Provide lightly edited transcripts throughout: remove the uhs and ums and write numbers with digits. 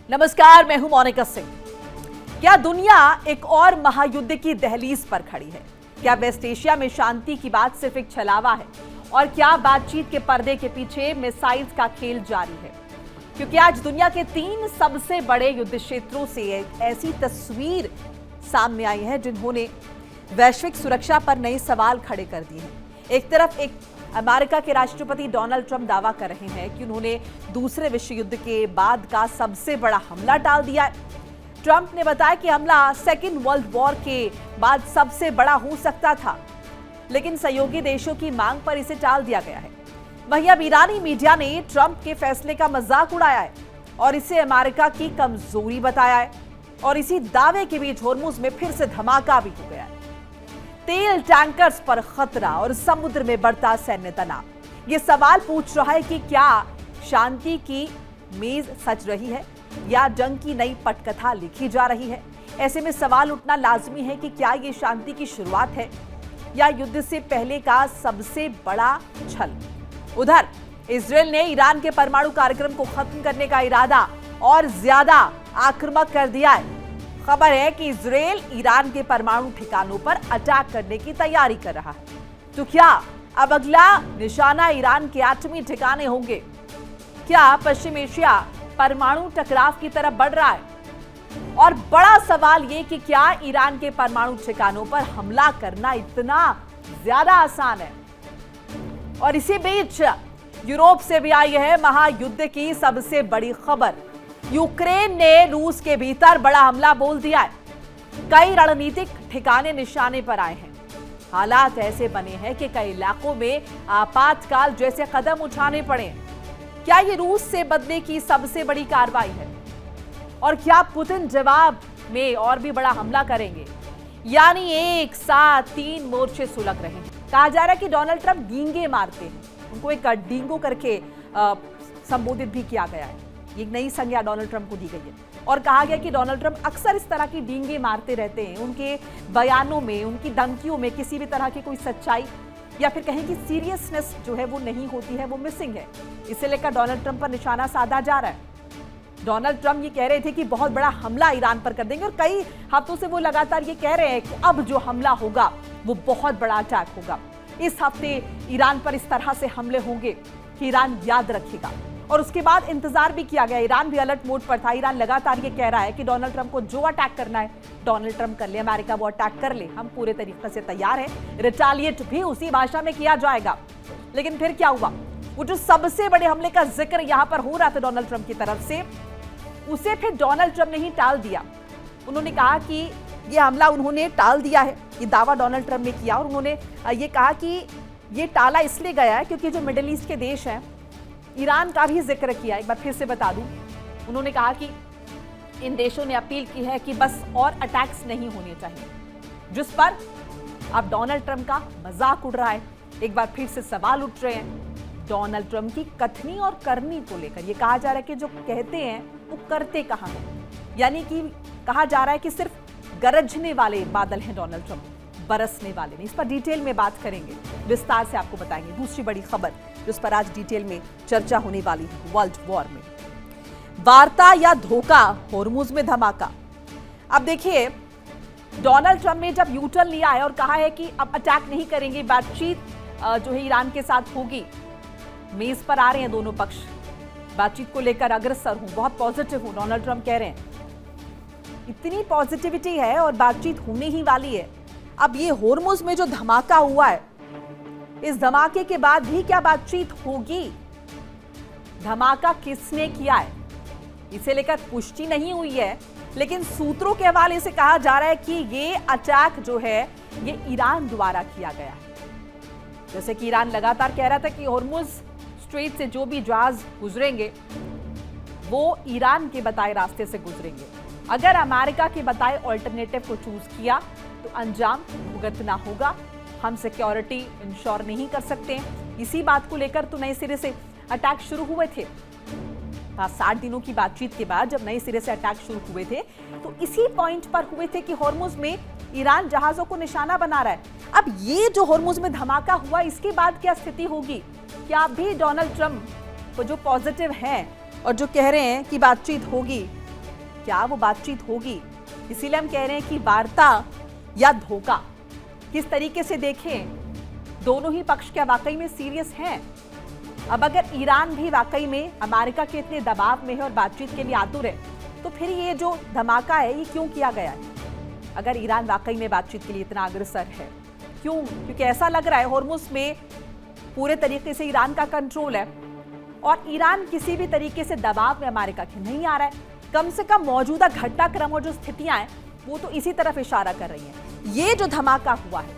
नमस्कार, मैं हूं मोनिका सिंह। क्या दुनिया एक और महायुद्ध की दहलीज पर खड़ी है? क्या वेस्ट एशिया में शांति की बात सिर्फ एक छलावा है? और क्या बातचीत के पर्दे के पीछे मिसाइल्स का खेल जारी है? क्योंकि आज दुनिया के 3 सबसे बड़े युद्ध क्षेत्रों से एक ऐसी तस्वीर सामने आई है जिन्होंने वैश्विक सुरक्षा पर नए सवाल खड़े कर दिए हैं। एक तरफ अमेरिका के राष्ट्रपति डोनाल्ड ट्रंप दावा कर रहे हैं कि उन्होंने दूसरे विश्व युद्ध के बाद का सबसे बड़ा हमला टाल दिया है। ट्रंप ने बताया कि हमला सेकेंड वर्ल्ड वॉर के बाद सबसे बड़ा हो सकता था, लेकिन सहयोगी देशों की मांग पर इसे टाल दिया गया है। वहीं अब ईरानी मीडिया ने ट्रंप के फैसले का मजाक उड़ाया है और इसे अमेरिका की कमजोरी बताया है। और इसी दावे के बीच होर्मुज में फिर से धमाका भी हो गया है। तेल टैंकर्स पर खतरा और समुद्र में बढ़ता सैन्य तनाव। ये सवाल पूछ रहा है कि क्या शांति की मेज सज रही है या जंग की नई पटकथा लिखी जा रही है? ऐसे में सवाल उठना लाजमी है कि क्या ये शांति की शुरुआत है या युद्ध से पहले का सबसे बड़ा छल? उधर इजरायल ने ईरान के परमाणु कार्यक्रम को खत्म करने का इरादा और ज्यादा आक्रामक कर दिया है। खबर है कि इजरायल ईरान के परमाणु ठिकानों पर अटैक करने की तैयारी कर रहा है। तो क्या अब अगला निशाना ईरान के एटमी ठिकाने होंगे? क्या पश्चिम एशिया परमाणु टकराव की तरफ बढ़ रहा है? और बड़ा सवाल ये कि क्या ईरान के परमाणु ठिकानों पर हमला करना इतना ज्यादा आसान है? और इसी बीच यूरोप से भी आई है महायुद्ध की सबसे बड़ी खबर। यूक्रेन ने रूस के भीतर बड़ा हमला बोल दिया है। कई रणनीतिक ठिकाने निशाने पर आए हैं। हालात ऐसे बने हैं कि कई इलाकों में आपातकाल जैसे कदम उठाने पड़े हैं। क्या ये रूस से बदले की सबसे बड़ी कार्रवाई है? और क्या पुतिन जवाब में और भी बड़ा हमला करेंगे? यानी एक साथ 3 मोर्चे सुलग रहे हैं। कहा जा रहा है कि डोनाल्ड ट्रंप डींगे मारते हैं। उनको एक डींगो करके संबोधित भी किया गया है। ये नई संज्ञा डोनाल्ड ट्रंप को दी गई है और कहा गया कि डोनाल्ड ट्रंप अक्सर इस तरह की डींगे मारते रहते हैं। उनके बयानों में, उनकी धमकियों में किसी भी तरह की कोई सच्चाई या फिर कहें कि सीरियसनेस जो है वो नहीं होती है, वो मिसिंग है। इसे लेकर डोनाल्ड ट्रंप पर निशाना साधा जा रहा है। डोनाल्ड ट्रंप ये कह रहे थे कि बहुत बड़ा हमला ईरान पर कर देंगे और कई हफ्तों से वो लगातार ये कह रहे हैं कि अब जो हमला होगा वो बहुत बड़ा अटैक होगा। इस हफ्ते ईरान पर इस तरह से हमले होंगे कि ईरान याद रखेगा। और उसके बाद इंतजार भी किया गया। ईरान भी अलर्ट मोड पर था। ईरान लगातार ये कह रहा है कि डोनाल्ड ट्रंप को जो अटैक करना है डोनाल्ड ट्रंप कर ले, अमेरिका वो अटैक कर ले, हम पूरे तरीके से तैयार हैं। रिटालिएट भी उसी भाषा में किया जाएगा। लेकिन फिर क्या हुआ? वो जो सबसे बड़े हमले का जिक्र यहां पर हो रहा था डोनाल्ड ट्रंप की तरफ से, उसे फिर डोनाल्ड ट्रंप ने ही टाल दिया। उन्होंने कहा कि यह हमला उन्होंने टाल दिया है। ये दावा डोनाल्ड ट्रंप ने किया और उन्होंने ये कहा कि ये टाला इसलिए गया है क्योंकि जो मिडिल ईस्ट के देश हैं, ईरान का भी जिक्र किया। एक बार फिर से बता दूं, उन्होंने कहा कि इन देशों ने अपील की है कि बस और अटैक्स नहीं होने चाहिए, जिस पर अब डोनाल्ड ट्रंप का मजाक उड़ रहा है। एक बार फिर से सवाल उठ रहे हैं डोनाल्ड ट्रंप की कथनी और करनी को लेकर। यह कहा जा रहा है कि जो कहते हैं वो करते कहां हैं। यानी कि कहा जा रहा है कि सिर्फ गरजने वाले बादल हैं डोनाल्ड ट्रंप, बरसने वाले नहीं। इस पर डिटेल में बात करेंगे, विस्तार से आपको बताएंगे। दूसरी बड़ी खबर जिस पर आज डिटेल में चर्चा होने वाली है, वर्ल्ड वॉर में वार्ता या धोखा, होर्मुज में धमाका। अब देखिए, डोनाल्ड ट्रंप ने जब यूटर्न लिया है और कहा है कि अब अटैक नहीं करेंगे, बातचीत जो है ईरान के साथ होगी, मेज पर आ रहे हैं दोनों पक्ष, बातचीत को लेकर अग्रसर हूं, बहुत पॉजिटिव हूं, डोनाल्ड ट्रंप कह रहे हैं। इतनी पॉजिटिविटी है और बातचीत होने ही वाली है। अब ये होर्मुज में जो धमाका हुआ है, इस धमाके के बाद भी क्या बातचीत होगी? धमाका किसने किया है इसे लेकर पुष्टि नहीं हुई है, लेकिन सूत्रों के हवाले से कहा जा रहा है कि ये अटैक जो है ये ईरान द्वारा किया गया है। जैसे कि ईरान लगातार कह रहा था कि होर्मुज स्ट्रेट से जो भी जहाज गुजरेंगे वो ईरान के बताए रास्ते से गुजरेंगे। अगर अमेरिका के बताए ऑल्टरनेटिव को चूज किया तो अंजाम भुगतना होगा। हम सिक्योरिटी इंश्योर नहीं कर सकते। इसी बात को लेकर तो नए सिरे से अटैक शुरू हुए थे। 60 दिनों की बातचीत के बाद जब नए सिरे से अटैक शुरू हुए थे तो इसी पॉइंट पर हुए थे कि होर्मुज में ईरान जहाजों को निशाना बना रहा है। अब ये जो होर्मुज में धमाका हुआ, इसके बाद क्या स्थिति होगी? क्या भी डोनाल्ड ट्रंप जो पॉजिटिव हैं और जो कह रहे हैं कि बातचीत होगी, क्या वो बातचीत होगी? इसीलिए हम कह रहे हैं कि वार्ता या धोखा। किस तरीके से देखें, दोनों ही पक्ष क्या वाकई में सीरियस हैं? अब अगर ईरान भी वाकई में अमेरिका के इतने दबाव में है और बातचीत के लिए आतुर है, तो फिर ये जो धमाका है ये क्यों किया गया है? अगर ईरान वाकई में बातचीत के लिए इतना अग्रसर है, क्यों? क्योंकि ऐसा लग रहा है हॉर्मुज़ में पूरे तरीके से ईरान का कंट्रोल है और ईरान किसी भी तरीके से दबाव में अमेरिका के नहीं आ रहा है। कम से कम मौजूदा घटनाक्रम और जो स्थितियां हैं वो तो इसी तरफ इशारा कर रही हैं। ये जो धमाका हुआ है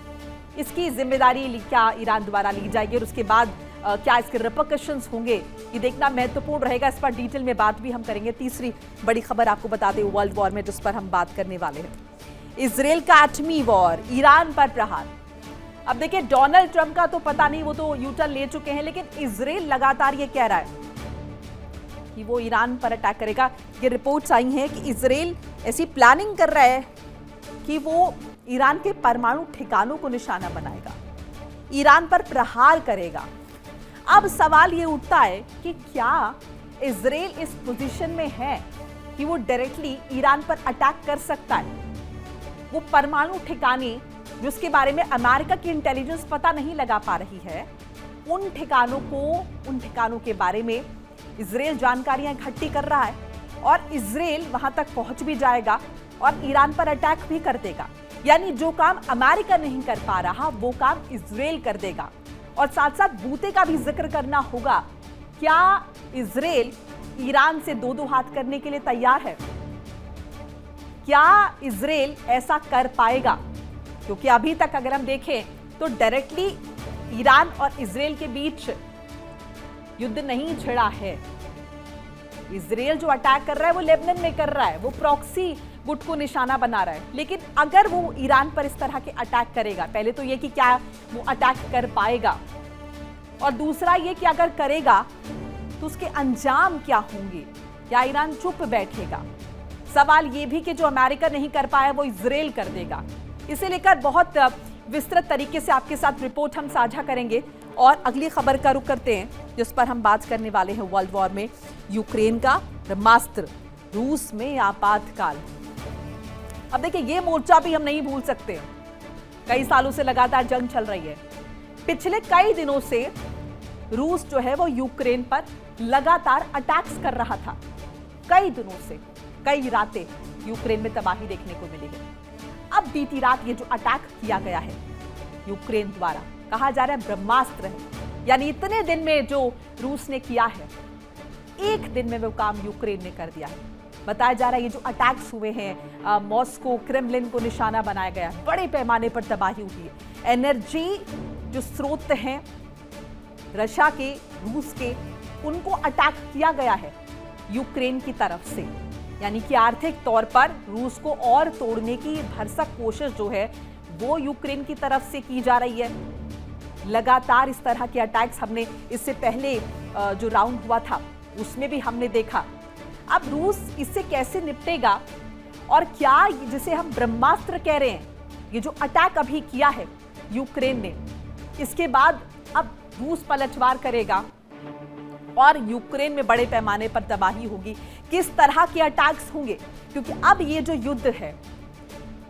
इसकी जिम्मेदारी क्या ईरान द्वारा ली जाएगी और उसके बाद क्या इसके रिपरकशंस होंगे, ये देखना महत्वपूर्ण रहेगा। इस पर डिटेल में बात भी हम करेंगे। तीसरी बड़ी खबर आपको बता दें वर्ल्ड वॉर में, जिस पर हम बात करने वाले हैं, इजराइल का एटमी वॉर, ईरान पर प्रहार। अब देखिए, डोनाल्ड ट्रंप का तो पता नहीं, वो तो यू टर्न ले चुके हैं, लेकिन इजराइल लगातार ये कह रहा है कि वो ईरान पर अटैक करेगा। ये रिपोर्ट्स आई हैं कि इजराइल ऐसी प्लानिंग कर रहा है कि वो ईरान के परमाणु ठिकानों को निशाना बनाएगा, ईरान पर प्रहार करेगा। अब सवाल ये उठता है कि क्या इजराइल इस पोजीशन में है कि वो डायरेक्टली ईरान पर अटैक कर सकता है? वो परमाणु ठिकाने जिसके बारे में अमेरिका की इंटेलिजेंस पता नहीं लगा पा रही है, उन ठिकानों के बारे में इजराइल जानकारियां इकट्ठी कर रहा है और इजराइल वहां तक पहुंच भी जाएगा और ईरान पर अटैक भी कर देगा। यानी जो काम अमेरिका नहीं कर पा रहा वो काम इजराइल कर देगा। और साथ साथ बूते का भी जिक्र करना होगा। क्या इजराइल ईरान से दो हाथ करने के लिए तैयार है? क्या इजराइल ऐसा कर पाएगा? क्योंकि अभी तक अगर हम देखें तो डायरेक्टली ईरान और इजराइल के बीच युद्ध नहीं छिड़ा है। इजराइल जो अटैक कर रहा है वो लेबनान में कर रहा है, वो प्रॉक्सी गुट को निशाना बना रहा है। लेकिन अगर वो ईरान पर इस तरह के अटैक करेगा, पहले तो ये कि क्या वो अटैक कर पाएगा, और दूसरा ये कि अगर करेगा तो उसके अंजाम क्या होंगे? क्या ईरान चुप बैठेगा? सवाल ये भी कि जो अमेरिका नहीं कर पाया वो इजराइल कर देगा। इसे लेकर बहुत विस्तृत तरीके से आपके साथ रिपोर्ट हम साझा करेंगे। और अगली खबर का रुख करते हैं जिस पर हम बात करने वाले हैं वर्ल्ड वॉर में, यूक्रेन का ब्रह्मास्त्र, रूस में आपातकाल। अब देखिए, ये मोर्चा भी हम नहीं भूल सकते। कई सालों से लगातार जंग चल रही है। पिछले कई दिनों से रूस जो है वो यूक्रेन पर लगातार अटैक्स कर रहा था। कई दिनों से, कई रातें यूक्रेन में तबाही देखने को मिली है। अब बीती रात ये जो अटैक किया गया है यूक्रेन द्वारा, कहा जा रहा है ब्रह्मास्त्र है। यानी इतने दिन में जो रूस ने किया है, एक दिन में वो काम यूक्रेन ने कर दिया है। बताया जा रहा है ये जो अटैक्स हुए हैं, मॉस्को, क्रेमलिन को निशाना बनाया गया, बड़े पैमाने पर तबाही हुई है। एनर्जी जो स्रोत हैं रशिया के, रूस के, उनको अटैक किया गया है यूक्रेन की तरफ से। यानी कि आर्थिक तौर पर रूस को और तोड़ने की भरसक कोशिश जो है वो यूक्रेन की तरफ से की जा रही है। लगातार इस तरह के अटैक्स हमने इससे पहले जो राउंड हुआ था उसमें भी हमने देखा। अब रूस इससे कैसे निपटेगा और क्या जिसे हम ब्रह्मास्त्र कह रहे हैं, ये जो अटैक अभी किया है यूक्रेन ने, इसके बाद अब रूस पलटवार करेगा और यूक्रेन में बड़े पैमाने पर तबाही होगी। किस तरह के अटैक्स होंगे, क्योंकि अब ये जो युद्ध है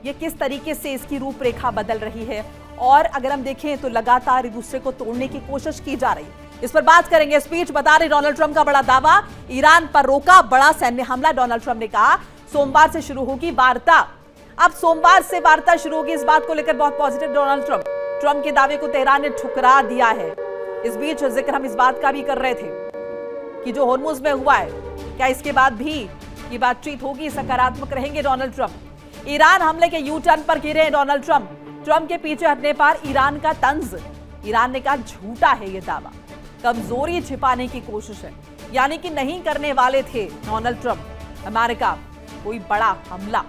ये किस तरीके से इसकी रूपरेखा बदल रही है, और अगर हम देखें तो लगातार एक दूसरे को तोड़ने की कोशिश की जा रही है। इस पर बात करेंगे। स्पीच बता रहे डोनाल्ड ट्रंप का बड़ा दावा, ईरान पर रोका बड़ा सैन्य हमला। डोनाल्ड ट्रंप ने कहा सोमवार से शुरू होगी वार्ता। अब सोमवार से वार्ता शुरू होगी, इस बात को लेकर बहुत पॉजिटिव डोनाल्ड ट्रंप के दावे को तेहरान ने ठुकरा दिया है। इस बीच जिक्र हम इस बात का भी कर रहे थे कि जो हॉर्मुज़ में हुआ है, क्या इसके बाद भी ये बातचीत होगी? सकारात्मक रहेंगे डोनाल्ड ट्रंप। ईरान हमले के यू टर्न पर गिरे हैं डोनाल्ड ट्रंप के पीछे हटने पर ईरान का तंज। ईरान ने कहा झूठा है ये दावा, कमजोरी छिपाने की कोशिश है। यानी कि नहीं करने वाले थे डोनाल्ड ट्रंप अमेरिका कोई बड़ा हमला,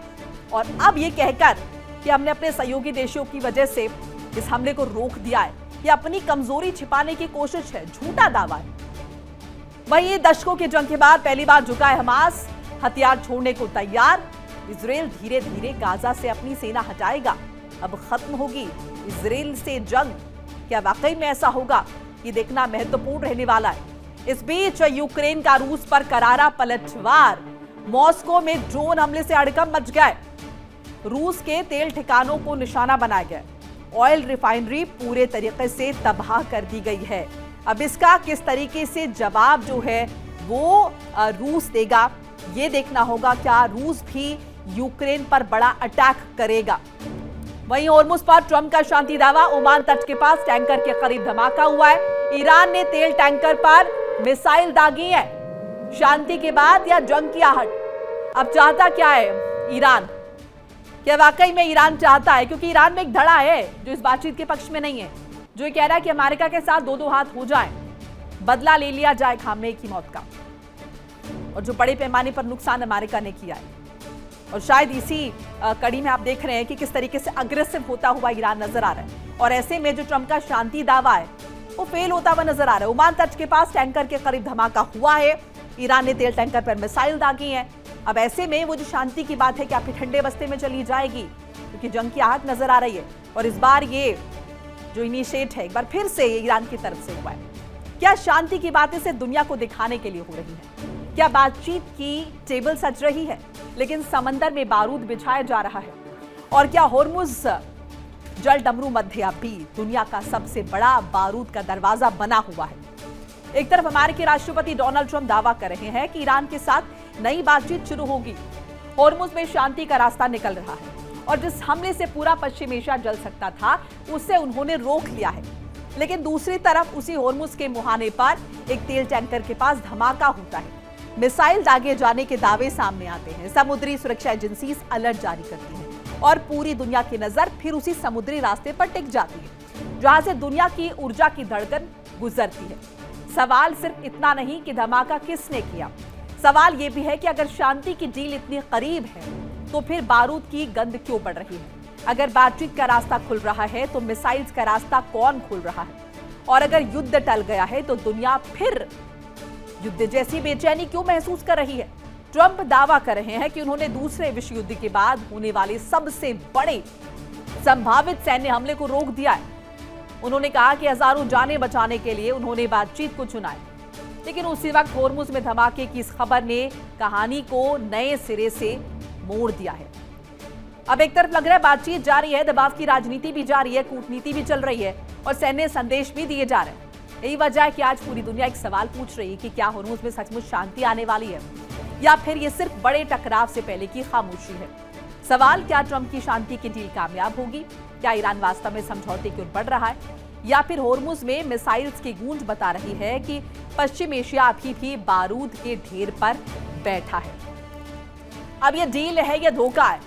और अब ये कहकर कि हमने अपने सहयोगी देशों की वजह से इस हमले को रोक दिया है, ये अपनी कमजोरी छिपाने की कोशिश है, झूठा दावा है। वहीं दशकों की जंग के बाद पहली बार झुका है हमास, हथियार छोड़ने को तैयार। इजराइल धीरे धीरे गाजा से अपनी सेना हटाएगा, अब खत्म होगी इजराइल से जंग। क्या वाकई में ऐसा होगा, ये देखना महत्वपूर्ण रहने वाला है। इस बीच यूक्रेन का रूस पर करारा पलटवार, मॉस्को में ड्रोन हमले से हड़कंप मच गया है। रूस के तेल ठिकानों को निशाना बनाया गया। ऑयल रिफाइनरी पूरे तरीके से तबाह कर दी गई है। अब इसका किस तरीके से जवाब जो है वो रूस देगा, ये देखना होगा। क्या रूस भी यूक्रेन पर बड़ा अटैक करेगा? वहीं होर्मुज पर ट्रंप का शांति दावा। ओमान तट के पास टैंकर के करीब धमाका हुआ है। ईरान ने तेल टैंकर पर मिसाइल दागी है। शांति के बाद या जंग की आहट? अब चाहता क्या है ईरान? क्या वाकई में ईरान चाहता है? क्योंकि ईरान में एक धड़ा है जो इस बातचीत के पक्ष में नहीं है, जो ये कह रहा है कि अमेरिका के साथ दो हाथ हो जाए, बदला ले लिया जाए खामनेई की मौत का, और जो बड़े पैमाने पर नुकसान अमेरिका ने किया है। और शायद इसी कड़ी में आप देख रहे हैं कि किस तरीके से अग्रेसिव होता हुआ ईरान नजर आ रहा है। और ऐसे में जो ट्रंप का शांति दावा है वो फेल होता हुआ नजर आ रहा है। ओमान तट के पास टैंकर के करीब धमाका हुआ है। ईरान ने तेल टैंकर पर मिसाइल दागी है। अब ऐसे में वो जो शांति की बात है कि आपके ठंडे बस्ते में चली जाएगी, क्योंकि जंग की आहट नजर आ रही है। और इस बार ये जो इनिशिएट है एक बार फिर से ईरान की तरफ से हुआ है। क्या शांति की बातें सिर्फ दुनिया को दिखाने के लिए हो रही है? क्या बातचीत की टेबल सज रही है लेकिन समंदर में बारूद बिछाया जा रहा है? और क्या होर्मुज जल डमरू मध्य अब भी दुनिया का सबसे बड़ा बारूद का दरवाजा बना हुआ है? एक तरफ अमेरिकी राष्ट्रपति डोनाल्ड ट्रंप दावा कर रहे हैं कि ईरान के साथ नई बातचीत शुरू होगी, होर्मुज में शांति का रास्ता निकल रहा है, और जिस हमले से पूरा पश्चिम एशिया जल सकता था उसे उन्होंने रोक लिया है। लेकिन दूसरी तरफ उसी होर्मुज के मुहाने पर एक तेल टैंकर के पास धमाका होता है। मिसाइल दागे जाने के दावे सामने आते हैं। समुद्री सुरक्षा एजेंसी अलर्ट जारी करती है और पूरी दुनिया की नजर फिर उसी समुद्री रास्ते पर टिक जाती है जहां से दुनिया की ऊर्जा की धड़कन गुजरती है। सवाल सिर्फ इतना नहीं कि धमाका किसने किया, सवाल यह भी है कि अगर शांति की डील इतनी करीब है तो फिर बारूद की गंध क्यों बढ़ रही है? अगर बातचीत का रास्ता खुल रहा है तो मिसाइल्स का रास्ता कौन खोल रहा है? और अगर युद्ध टल गया है तो दुनिया फिर युद्ध जैसी बेचैनी क्यों महसूस कर रही है? ट्रंप दावा कर रहे हैं कि उन्होंने दूसरे विश्व युद्ध के बाद होने वाले सबसे बड़े संभावित सैन्य हमले को रोक दिया है। उन्होंने कहा कि हजारों जानें बचाने के लिए उन्होंने बातचीत को चुना है। लेकिन उसी वक्त होर्मुज में धमाके की इस खबर ने कहानी को नए सिरे से मोड़ दिया है। अब एक तरफ लग रहा है बातचीत जारी है, दबाव की राजनीति भी जारी है, कूटनीति भी चल रही है और सैन्य संदेश भी दिए जा रहे हैं। यही वजह है कि आज पूरी दुनिया एक सवाल पूछ रही है कि क्या होर्मुज में सचमुच शांति आने वाली है या फिर ये सिर्फ बड़े टकराव से पहले की खामोशी है। सवाल, क्या ट्रंप की शांति की डील कामयाब होगी? क्या ईरान वास्तव में समझौते की ओर बढ़ रहा है, या फिर होर्मुज में मिसाइल्स की गूंज बता रही है कि पश्चिम एशिया अभी भी बारूद के ढेर पर बैठा है? अब यह डील है या धोखा है?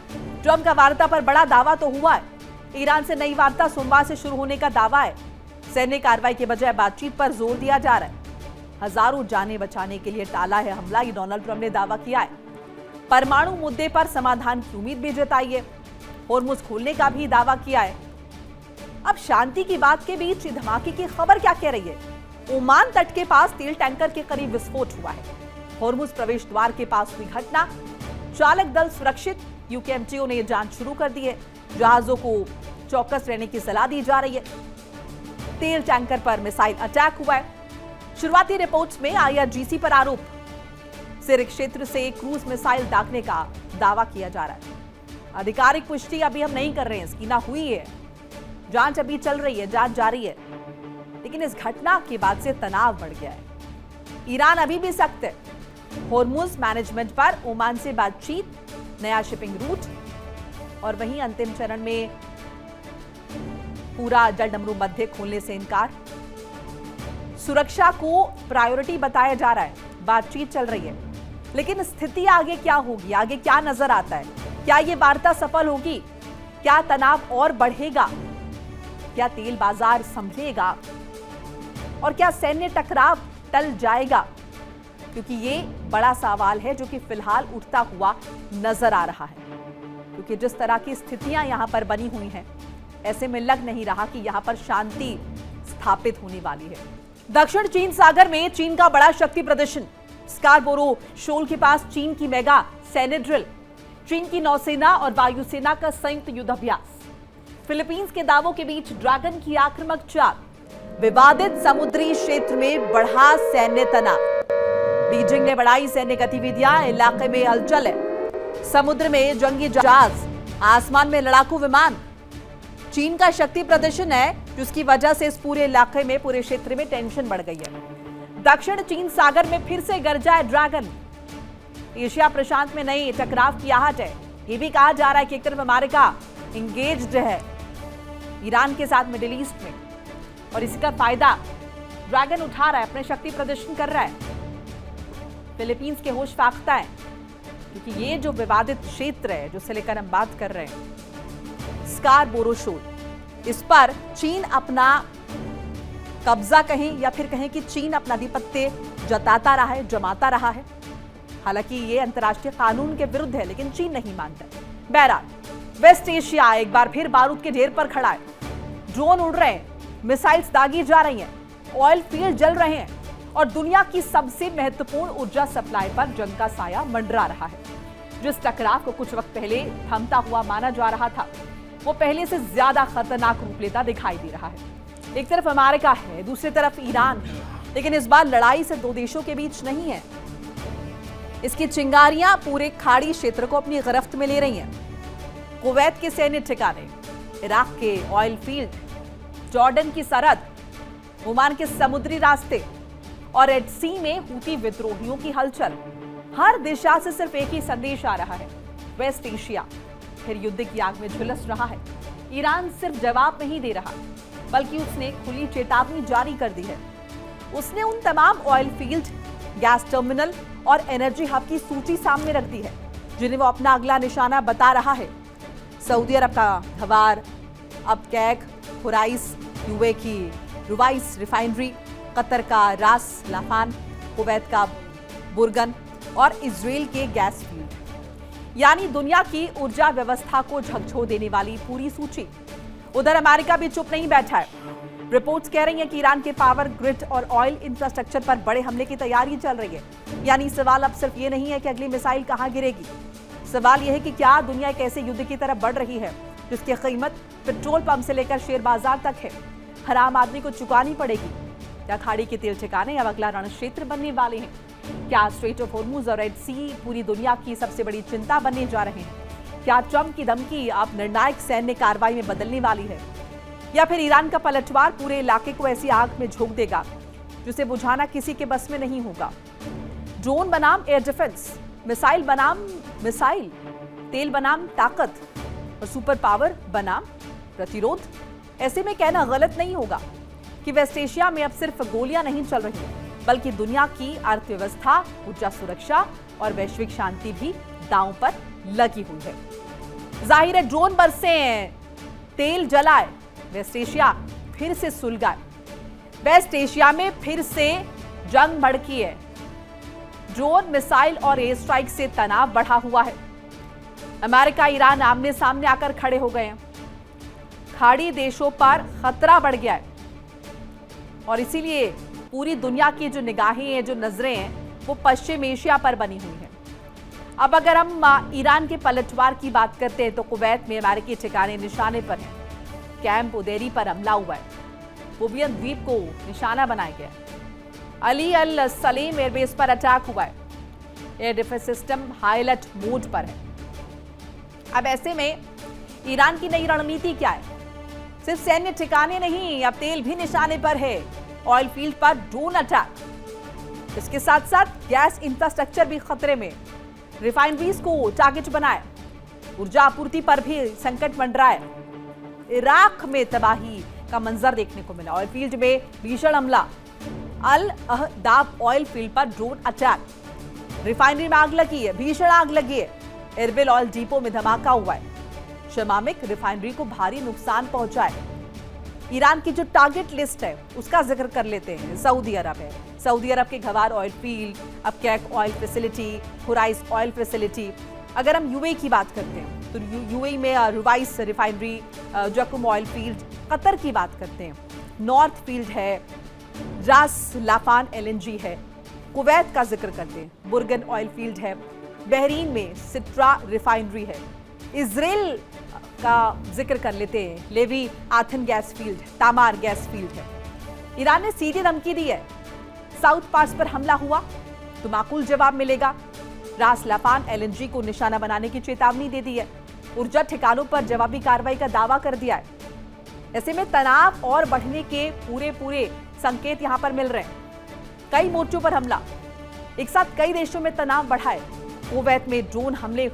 ट्रंप का वार्ता पर बड़ा दावा तो हुआ है। ईरान से नई वार्ता सोमवार से शुरू होने का दावा है। सैन्य कार्रवाई के बजाय बातचीत पर जोर दिया जा रहा है। हजारों जानें बचाने के लिए टाला है हमला, ये डोनाल्ड ट्रंप ने दावा किया है। परमाणु मुद्दे पर समाधान की उम्मीद भी जताई है। होर्मुज खोलने का भी दावा किया है। अब शांति की बात के बीच धमाके की खबर क्या कह रही है? ओमान तट के पास तेल टैंकर के करीब विस्फोट हुआ है। होर्मुज प्रवेश द्वार के पास हुई घटना। चालक दल सुरक्षित, यूकेएमटीओ ने जांच शुरू कर दी है। जहाजों को चौकस रहने की सलाह दी जा रही है। तेल टैंकर पर मिसाइल अटैक हुआ है। शुरुआती रिपोर्ट्स में आईआरजीसी पर आरोप, सिर क्षेत्र से क्रूज मिसाइल दागने का दावा किया जा रहा है। आधिकारिक पुष्टि अभी हम नहीं कर रहे हैं, इसकी ना हुई है, जांच अभी चल रही है, जांच जारी है। लेकिन इस घटना के बाद से तनाव बढ़ गया है। ईरान अभी भी सख्त है। होर्मुज मैनेजमेंट पर ओमान से बातचीत, नया शिपिंग रूट, और वहीं अंतिम चरण में पूरा जल डमरू मध्य खोलने से इनकार। सुरक्षा को प्रायोरिटी बताया जा रहा है, बातचीत चल रही है। लेकिन स्थिति आगे क्या होगी, आगे क्या नजर आता है? क्या ये वार्ता सफल होगी? क्या तनाव और बढ़ेगा? क्या तेल बाजार संभलेगा? और क्या सैन्य टकराव टल जाएगा? क्योंकि ये बड़ा सवाल है जो कि फिलहाल उठता हुआ नजर आ रहा है। क्योंकि जिस तरह की स्थितियां यहां पर बनी हुई हैं, ऐसे में लग नहीं रहा कि यहां पर शांति स्थापित होने वाली है। दक्षिण चीन सागर में चीन का बड़ा शक्ति प्रदर्शन। स्कारबोरो शोल के पास चीन की मेगा सैन्य ड्रिल। चीन की नौसेना और वायुसेना का संयुक्त युद्धाभ्यास। फिलीपींस के दावों के बीच ड्रैगन की आक्रामक चाल। विवादित समुद्री क्षेत्र में बढ़ा सैन्य तनाव। बीजिंग ने बढ़ाई सैन्य गतिविधियां, इलाके में हलचल है। समुद्र में जंगी जहाज, आसमान में लड़ाकू विमान। चीन का शक्ति प्रदर्शन है जिसकी वजह से इस पूरे इलाके में, पूरे क्षेत्र में टेंशन बढ़ गई है। दक्षिण चीन सागर में फिर से गरजा है ड्रैगन। एशिया प्रशांत में नई टकराव की आहट है। यह भी कहा जा रहा है कि एक तरफ अमेरिका इंगेज्ड है ईरान के साथ मिडिल ईस्ट में, और इसी का फायदा ड्रैगन उठा रहा है, अपने शक्ति प्रदर्शन कर रहा है। फिलीपींस के होश फाख्ता है क्योंकि ये जो विवादित क्षेत्र है जिससे लेकर हम बात कर रहे हैं, स्कारबोरो शोर, इस पर चीन अपना कब्जा कहें या फिर कहें कि चीन अपना आधिपत्य जताता रहा है, जमाता रहा है। हालांकि ये अंतर्राष्ट्रीय कानून के विरुद्ध है, लेकिन चीन नहीं मानता। बहरहाल वेस्ट एशिया एक बार फिर बारूद के ढेर पर खड़ा है। ड्रोन उड़ रहे हैं, मिसाइल्स दागी जा रही हैं, ऑयल फील्ड जल रहे हैं और दुनिया की सबसे महत्वपूर्ण ऊर्जा सप्लाई पर जंग का साया मंडरा रहा है। जिस टकराव को कुछ वक्त पहले थमता हुआ माना जा रहा था, वो पहले से ज्यादा खतरनाक रूप लेता दिखाई दे रहा है। एक तरफ अमेरिका है, दूसरी तरफ ईरान है, लेकिन इस बार लड़ाई से दो देशों के बीच नहीं है। इसकी चिंगारियां पूरे खाड़ी क्षेत्र को अपनी गिरफ्त में ले रही हैं। कुवैत के सैन्य ठिकाने, इराक के ऑयल फील्ड, जॉर्डन की सरहद, ओमान के समुद्री रास्ते और रेड सी में हूती विद्रोहियों की हलचल। हर दिशा से सिर्फ एक ही संदेश आ रहा है, वेस्ट एशिया फिर युद्ध की आग में झुलस रहा है। ईरान सिर्फ जवाब नहीं दे रहा, बल्कि उसने खुली चेतावनी जारी कर दी है। उसने उन तमाम ऑयल फील्ड, गैस टर्मिनल और एनर्जी हब की सूची सामने रख दी है जिन्हें वो अपना अगला निशाना बता रहा है। सऊदी अरब का धवार, अबकैक, हुराइस, यूए की रुवाइस रिफाइनरी, कतर का रास लाफान, कुवैत का बुर्गन और इजराइल के गैस फील्ड, यानी दुनिया की ऊर्जा व्यवस्था को झकझोर देने वाली पूरी सूची। उधर अमेरिका भी चुप नहीं बैठा है। रिपोर्ट्स कह रही हैं कि ईरान के पावर ग्रिड और ऑयल इंफ्रास्ट्रक्चर पर बड़े हमले की तैयारी चल रही है। यानी सवाल अब सिर्फ ये नहीं है कि अगली मिसाइल कहां गिरेगी, सवाल यह है कि क्या दुनिया एक ऐसे युद्ध की तरफ बढ़ रही है जिसकी कीमत पेट्रोल पंप से लेकर शेयर बाजार तक है, हर आम आदमी को चुकानी पड़ेगी। क्या खाड़ी के तेल ठिकाने अब अगला रण क्षेत्र बनने वाले हैं? क्या स्ट्रेट ऑफ हॉर्मुज और रेड सी पूरी दुनिया की सबसे बड़ी चिंता बनने जा रहे हैं? क्या ट्रंप की धमकी अब निर्णायक सैन्य कार्रवाई में बदलने वाली है, या फिर ईरान का पलटवार पूरे इलाके को ऐसी आग में झोंक देगा जिसे बुझाना किसी के बस में नहीं होगा? ड्रोन बनाम एयर डिफेंस, मिसाइल बनाम मिसाइल, तेल बनाम ताकत और सुपर पावर बनाम प्रतिरोध। ऐसे में कहना गलत नहीं होगा कि वेस्ट एशिया में अब सिर्फ गोलियां नहीं चल रही, बल्कि दुनिया की अर्थव्यवस्था, ऊर्जा सुरक्षा और वैश्विक शांति भी दांव पर लगी हुई है। जाहिर है ड्रोन बरसे हैं, तेल जलाए, वेस्ट एशिया फिर से सुलगाए। वेस्ट एशिया में फिर से जंग भड़की है। ड्रोन, मिसाइल और एयर स्ट्राइक से तनाव बढ़ा हुआ है। अमेरिका, ईरान आमने सामने आकर खड़े हो गए हैं। खाड़ी देशों पर खतरा बढ़ गया है और इसीलिए पूरी दुनिया की जो निगाहें हैं, जो नजरें हैं, वो पश्चिम एशिया पर बनी हुई हैं। अब अगर हम ईरान के पलटवार की बात करते हैं तो कुवैत में अमेरिकी ठिकाने निशाने पर हैं। कैंप उदेरी पर हमला हुआ है, बुबियन द्वीप को निशाना बनाया गया है। अली अल सलीम एयरबेस पर अटैक हुआ है। Air defence system high alert mode पर है। अब ऐसे में ईरान की नई रणनीति क्या है? सिर्फ सैन्य ठिकाने नहीं, अब तेल भी निशाने पर है, ऑयल फील्ड पर ड्रोन अटैक। इसके साथ साथ गैस इंफ्रास्ट्रक्चर भी खतरे में, रिफाइनरीज को टारगेट बनाए, ऊर्जा आपूर्ति पर भी संकट मंडरा है। इराक में तबाही का मंजर देखने को मिला, ऑयल फील्ड में भीषण हमला, अल अहदाब ऑयल फील्ड पर ड्रोन अटैक, रिफाइनरी में आग लगी है, भीषण आग लगी है, एरबिल ऑयल डिपो में धमाका हुआ है, शमामिक रिफाइनरी को भारी नुकसान पहुंचा है। ईरान की जो टारगेट लिस्ट है उसका जिक्र कर लेते हैं। सऊदी अरब है, सऊदी अरब के Ghawar oil field, Abqaiq oil facility, Khurais oil facility. अगर हम यूएई की बात करते हैं तो यूएई में रुवाइस रिफाइनरी, जकुम ऑयल फील्ड, कतर की बात करते हैं, नॉर्थ फील्ड है, रास लाफान एलएनजी है, कुवैत का जिक्र करते हैं, बुर्गन ऑयल फील्ड है, बहरीन में सिट्रा रिफाइनरी है, इजराइल का जिक्र कर लेते हैं, Leviathan gas field, Tamar gas field है। ईरान ने सीधी धमकी दी है, साउथ पास पर हमला हुआ तो माकूल जवाब मिलेगा। रास लाफान एलएनजी को निशाना बनाने की चेतावनी दे दी है। ऊर्जा ठिकानों पर जवाबी कार्रवाई का दावा कर दिया है। ऐसे में तनाव और बढ़ने के पूरे संकेत यहां पर मिल रहे हैं। कई मोर्चों पर हमला, एक साथ कई देशों में तनाव बढ़ा है। कुवैत में ड्रोन हमले,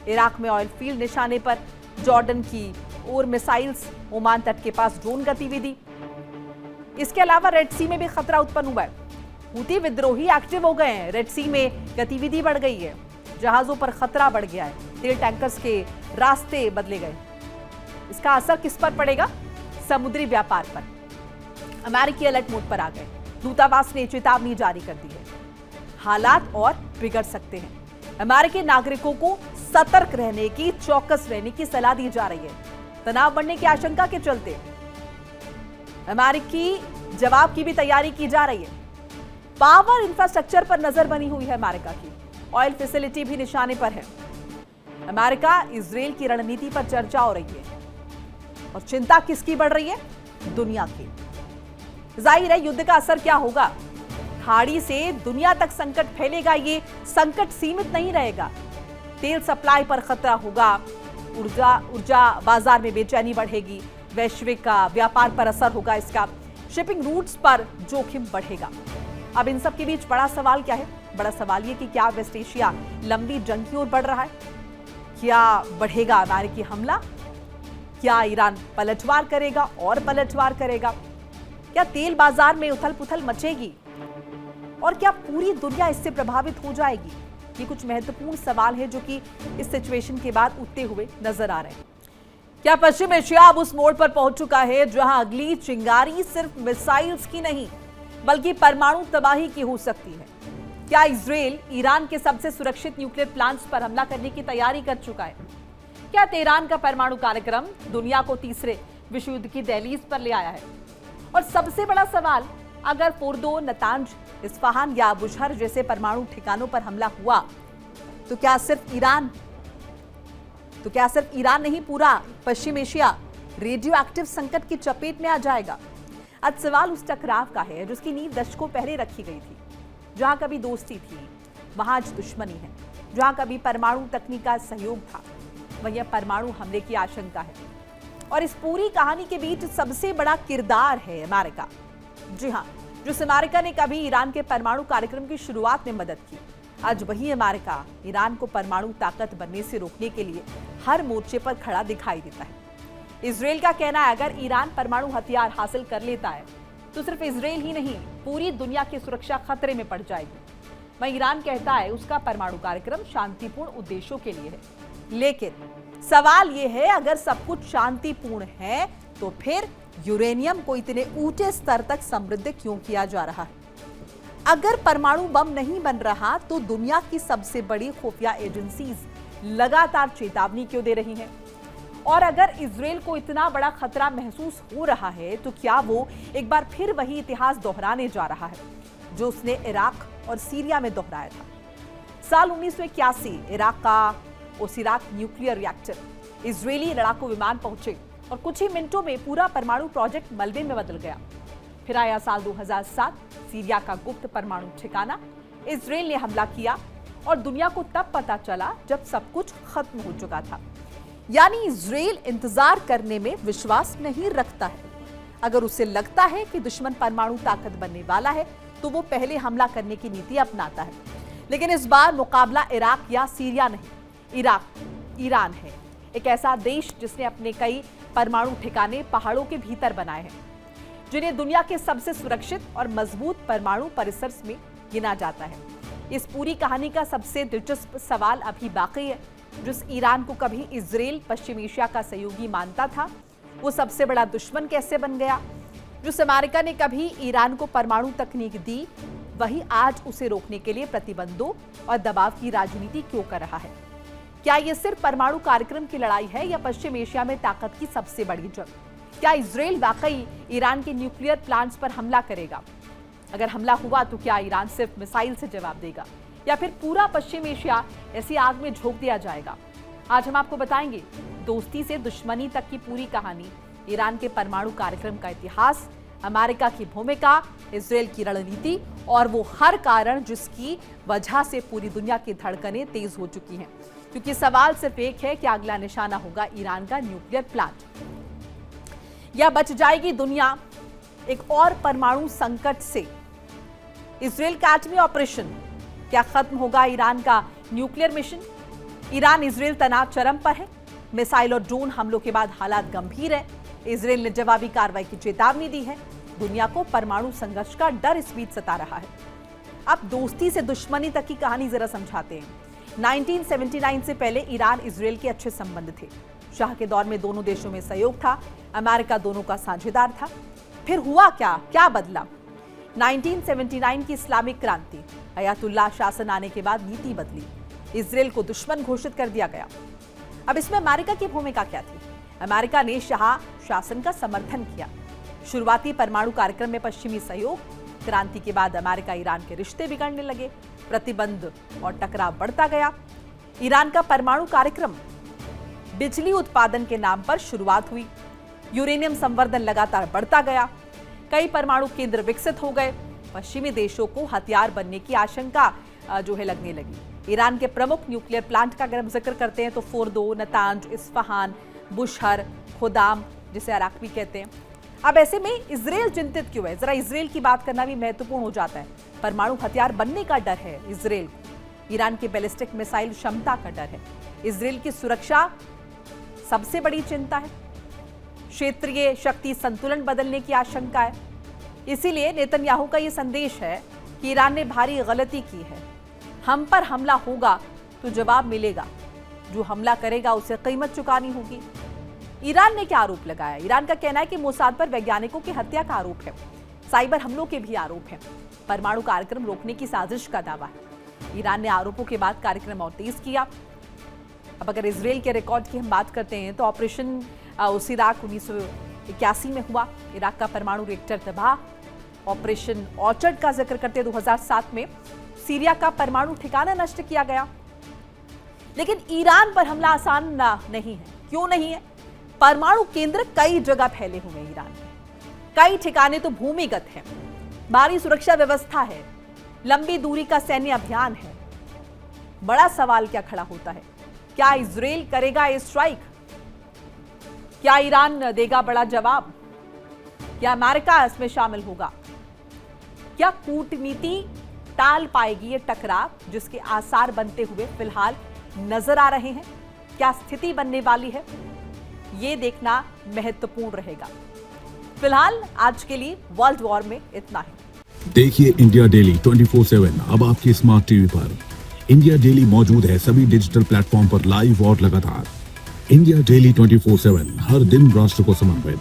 इराक में ऑयल फील्ड निशाने पर, जॉर्डन की और मिसाइल्स, ओमान तट के पास ड्रोन गतिविधि। इसके अलावा रेड सी में भी खतरा उत्पन्न हुआ है। हूती विद्रोही एक्टिव हो गए हैं। रेड सी में गतिविधि बढ़ गई है। जहाजों पर खतरा बढ़ गया है। तेल टैंकर्स के रास्ते बदले गए। इसका असर किस पर पड़ेगा? समुद्री व्यापार पर। अमेरिकी अलर्ट मोड पर आ गए। दूतावास ने चेतावनी जारी कर दी है। हालात और बिगड़ सकते हैं। अमेरिकी नागरिकों को सतर्क रहने की, चौकस रहने की सलाह दी जा रही है। तनाव बढ़ने की आशंका के चलते अमेरिकी जवाब की भी तैयारी की जा रही है। पावर इंफ्रास्ट्रक्चर पर नजर बनी हुई है अमेरिका की। ऑयल फैसिलिटी भी निशाने पर है। अमेरिका इजराइल की रणनीति पर चर्चा हो रही है। और चिंता किसकी बढ़ रही है? दुनिया की। जाहिर है युद्ध का असर क्या होगा। खाड़ी से दुनिया तक संकट फैलेगा। ये संकट सीमित नहीं रहेगा। तेल सप्लाई पर खतरा होगा। ऊर्जा बाजार में बेचैनी बढ़ेगी। वैश्विक व्यापार पर असर होगा इसका। शिपिंग रूट्स पर जोखिम बढ़ेगा। अब इन सब के बीच बड़ा सवाल क्या है? बड़ा सवाल ये कि क्या वेस्ट एशिया लंबी जंग की ओर बढ़ रहा है? क्या बढ़ेगा अमेरिकी हमला? क्या ईरान पलटवार करेगा और पलटवार करेगा? क्या तेल बाजार में उथल पुथल मचेगी? और क्या पूरी दुनिया इससे प्रभावित हो जाएगी? ये कुछ महत्वपूर्ण सवाल है जो कि इस सिचुएशन के बाद उठते हुए नजर आ रहे हैं। क्या पश्चिम एशिया अब उस मोड़ पर पहुंच चुका है जहां अगली चिंगारी सिर्फ मिसाइल्स की नहीं बल्कि परमाणु तबाही की हो सकती है? क्या इजराइल ईरान के सबसे सुरक्षित न्यूक्लियर प्लांट्स पर हमला करने की तैयारी कर चुका है? क्या तेहरान का परमाणु कार्यक्रम दुनिया को तीसरे विश्व युद्ध की दहलीज पर ले आया है? और सबसे बड़ा सवाल, अगर फोर्दो, नतांज, इस्फहान या बुशहर जैसे परमाणु ठिकानों पर हमला हुआ तो क्या सिर्फ ईरान नहीं, पूरा पश्चिम एशिया रेडियो एक्टिव संकट की चपेट में आ जाएगा? आज सवाल उस टकराव का है जिसकी नींव दशकों पहले रखी गई थी। जहां कभी दोस्ती थी वहां आज दुश्मनी है। जहां कभी परमाणु तकनीक का सहयोग था वहीं परमाणु हमले की आशंका है। और इस पूरी कहानी के बीच सबसे बड़ा किरदार है अमेरिका। जी हां, जिस अमेरिका ने कभी ईरान के परमाणु कार्यक्रम की शुरुआत में मदद की, आज वही अमेरिका ईरान को परमाणु ताकत बनने से रोकने के लिए हर मोर्चे पर खड़ा दिखाई देता है। इजराइल का कहना है अगर ईरान परमाणु हथियार हासिल कर लेता है तो सिर्फ इजराइल ही नहीं पूरी दुनिया की सुरक्षा खतरे में पड़ जाएगी। वहीं ईरान कहता है उसका परमाणु कार्यक्रम शांतिपूर्ण उद्देश्यों के लिए है। लेकिन सवाल यह है, अगर सब कुछ शांतिपूर्ण है तो फिर यूरेनियम को इतने ऊंचे स्तर तक समृद्ध क्यों किया जा रहा है? अगर परमाणु बम नहीं बन रहा तो दुनिया की सबसे बड़ी खुफिया एजेंसीज लगातार चेतावनी क्यों दे रही हैं? और अगर इजराइल को इतना बड़ा खतरा महसूस हो रहा है तो क्या वो एक बार फिर वही इतिहास दोहराने जा रहा है जो उसने इराक और सीरिया में दोहराया था? साल 1981 इराक का ओसिराक न्यूक्लियर रिएक्टर, इजरायली लड़ाकू विमान पहुंचे और कुछ ही मिनटों में पूरा परमाणु प्रोजेक्ट मलबे में बदल गया। फिर आया साल 2007, सीरिया का गुप्त परमाणु ठिकाना, इजराइल ने हमला किया और दुनिया को तब पता चला जब सब कुछ खत्म हो चुका था। यानी इजराइल इंतजार करने में विश्वास नहीं रखता है। अगर उसे लगता है कि दुश्मन परमाणु ताकत बनने वाला है तो वो पहले हमला करने की नीति अपनाता है। लेकिन इस बार मुकाबला इराक या सीरिया नहीं, ईरान है। एक ऐसा देश जिसने अपने कई परमाणु ठिकाने पहाड़ों के भीतर बनाए हैं, जिन्हें दुनिया के सबसे सुरक्षित और मजबूत परमाणु परिसर में गिना जाता है। इस पूरी कहानी का सबसे दिलचस्प सवाल अभी बाकी है। जिस ईरान को कभी इजराइल पश्चिम एशिया का सहयोगी मानता था, वो सबसे बड़ा दुश्मन कैसे बन गया? जिस अमेरिका ने कभी ईरान को परमाणु तकनीक दी, वही आज उसे रोकने के लिए प्रतिबंधों और दबाव की राजनीति क्यों कर रहा है? क्या ये सिर्फ परमाणु कार्यक्रम की लड़ाई है या पश्चिम एशिया में ताकत की सबसे बड़ी जंग? क्या इजराइल वाकई ईरान के न्यूक्लियर प्लांट्स पर हमला करेगा? अगर हमला हुआ तो क्या ईरान सिर्फ मिसाइल से जवाब देगा या फिर पूरा पश्चिम एशिया ऐसी आग में झोंक दिया जाएगा? आज हम आपको बताएंगे, दोस्ती से दुश्मनी तक की पूरी कहानी, ईरान के परमाणु कार्यक्रम का इतिहास, अमेरिका की भूमिका, इजरायल की रणनीति और वो हर कारण जिसकी वजह से पूरी दुनिया की धड़कनें तेज हो चुकी हैं। क्योंकि सवाल सिर्फ एक है कि अगला निशाना होगा ईरान का न्यूक्लियर प्लांट, या बच जाएगी दुनिया एक और परमाणु संकट से। इजरायल का एटमी ऑपरेशन, क्या खत्म होगा ईरान का न्यूक्लियर मिशन? ईरान इजरायल तनाव चरम पर है। मिसाइल और ड्रोन हमलों के बाद हालात गंभीर है। इजरायल ने जवाबी कार्रवाई की चेतावनी दी है। दुनिया को परमाणु संघर्ष का डर इस बीच सता रहा है। अब दोस्ती से दुश्मनी तक की कहानी जरा समझाते हैं। 1979 से पहले ईरान इजरायल के अच्छे संबंध थे। शाह के दौर में दोनों देशों में सहयोग था। अमेरिका दोनों का साझेदार था। फिर हुआ क्या बदला? 1979 की इस्लामिक क्रांति, अयातुल्लाह शासन आने के बाद नीति बदली। इजरायल को दुश्मन घोषित कर दिया गया। अब इसमें अमेरिका की भूमिका क्या थी? अमेरिका ने शाह शासन का समर्थन किया। शुरुआती परमाणु कार्यक्रम में पश्चिमी सहयोग। क्रांति के बाद अमेरिका ईरान के रिश्ते बिगड़ने लगे। प्रतिबंध और टकराव बढ़ता गया। ईरान का परमाणु कार्यक्रम बिजली उत्पादन के नाम पर शुरुआत हुई। यूरेनियम संवर्धन लगातार बढ़ता गया। कई परमाणु केंद्र विकसित हो गए। पश्चिमी देशों को हथियार बनने की आशंका लगने लगी। ईरान के प्रमुख न्यूक्लियर प्लांट का अगर हम जिक्र करते हैं तो फोर्दो, नतांज, इस्फहान, बुशहर, खुदाम, जिसे अराक भी कहते हैं। अब ऐसे में इजरायल चिंतित क्यों है? जरा इजरायल की बात करना भी महत्वपूर्ण हो जाता है। परमाणु हथियार बनने का डर है इजरायल को। ईरान की बैलिस्टिक मिसाइल क्षमता का डर है। इजरायल की सुरक्षा सबसे बड़ी चिंता है। क्षेत्रीय शक्ति संतुलन बदलने की आशंका है। इसीलिए नेतन्याहू का यह संदेश है कि ईरान ने भारी गलती की है। हम पर हमला होगा तो जवाब मिलेगा। जो हमला करेगा उसे कीमत चुकानी होगी। ईरान ने क्या आरोप लगाया? ईरान का कहना है कि मोसाद पर वैज्ञानिकों की हत्या का आरोप है। साइबर हमलों के भी आरोप हैं। परमाणु कार्यक्रम रोकने की साजिश का दावा है। ईरान ने आरोपों के बाद कार्यक्रम और तेज किया। अब अगर इजरायल के रिकॉर्ड की हम बात करते हैं तो ऑपरेशन इराक 1981 में हुआ। इराक का परमाणु रिएक्टर तबाह। ऑपरेशन ऑर्चर्ड का जिक्र करते 2007 में सीरिया का परमाणु ठिकाना नष्ट किया गया। लेकिन ईरान पर हमला आसान नहीं है। क्यों नहीं है? परमाणु केंद्र कई जगह फैले हुए हैं ईरान में। कई ठिकाने तो भूमिगत हैं। भारी सुरक्षा व्यवस्था है। लंबी दूरी का सैन्य अभियान है। बड़ा सवाल क्या खड़ा होता है? क्या इजरायल करेगा ये स्ट्राइक? क्या ईरान देगा बड़ा जवाब? क्या अमेरिका इसमें शामिल होगा? क्या कूटनीति टाल पाएगी ये टकराव जिसके आसार बनते हुए फिलहाल नजर आ रहे हैं? क्या स्थिति बनने वाली है? ये देखना महत्वपूर्ण रहेगा। फिलहाल आज के लिए वर्ल्ड वॉर में इतना ही। देखिए इंडिया डेली 24/7 अब आपके स्मार्ट टीवी पर। इंडिया डेली मौजूद है सभी डिजिटल प्लेटफॉर्म पर लाइव और लगातार। इंडिया डेली 24/7 हर दिन राष्ट्र को समर्पित।